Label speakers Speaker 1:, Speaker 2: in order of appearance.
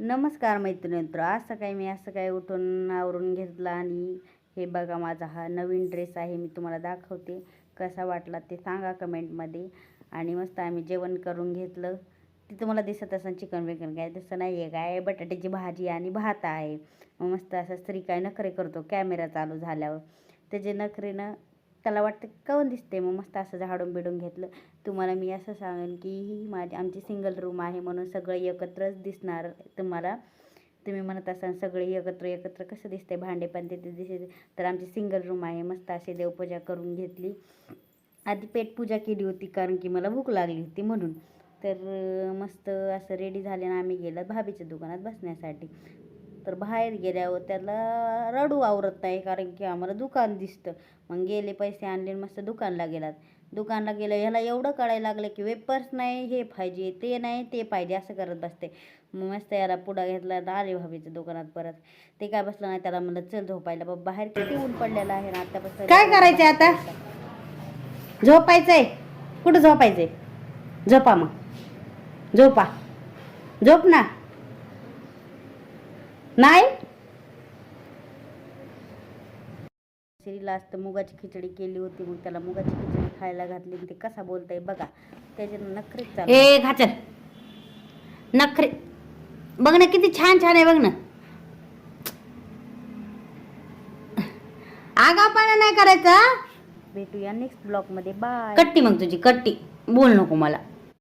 Speaker 1: नमस्कार मैत्रिणींनो, आज सकाळी मी असं काय उठून आवरून घेतला आणि हे बघा माझा हा नवीन ड्रेस आहे. मी तुम्हाला दाखवते कसा वाटला ते सांगा कमेंटमध्ये. आणि मस्त आम्ही जेवण करून घेतलं. तिथं मला दिसत असं चिकन बिकन काय तसं नाही आहे, काय बटाट्याची भाजी आणि भात आहे. मग मस्त असं स्त्री काय नखरे करतो कॅमेरा चालू झाल्यावर, त्याचे नखरेनं त्याला वाटतं काऊन दिसते. मग मस्त असं झाडून बिडून घेतलं. तुम्हाला मी असं सांगेन की ही आमची सिंगल रूम आहे म्हणून सगळं एकत्रच दिसणार तुम्हाला. तुम्ही म्हणत असाल सगळे एकत्र एकत्र कसं दिसते, भांडे पण तिथे दिसते. तर आमची सिंगल रूम आहे. मस्त अशी देवपूजा करून घेतली. आधी पेटपूजा केली होती कारण की मला भूक लागली होती म्हणून. तर मस्त असं रेडी झाले ना आम्ही गेलो भाभीच्या दुकानात बसण्यासाठी. तर बाहेर गेल्यावर त्याला रडू आवरत नाही कारण की आम्हाला दुकान दिसतं. मग गेले पैसे आणले मस्त दुकानला गेलात. दुकानला गेलं ह्याला एवढं कळायला लागलं की वेपर्स नाही हे पाहिजे ते नाही ते पाहिजे असं करत बसते. मग मस्त याला पुढं घेतला आले भाभीच्या दुकानात परत. ते काय बसलं नाही, त्याला म्हणलं चल झोपायला. बाबा बाहेर किती ऊन पडलेलं आहे ना आतापासून. काय करायचंय आता? झोपायचंय? कुठं झोपायचंय? झोपा मग, झोपा, झोप ना. नाही श्रीला असतं मुगाची खिचडी केली होती, मग त्याला मुगाची खिचडी खायला घातली. ते कसा बोलताय बघा, त्याच्यानं नखरेच चालू. ए घाचल नखरे बघ ना किती छान छान आहे बघ ना. आगाऊपणा नाही करायचा. भेटूया नेक्स्ट ब्लॉग मध्ये. बाय. कट्टी मग तुझी कट्टी बोल नको मला.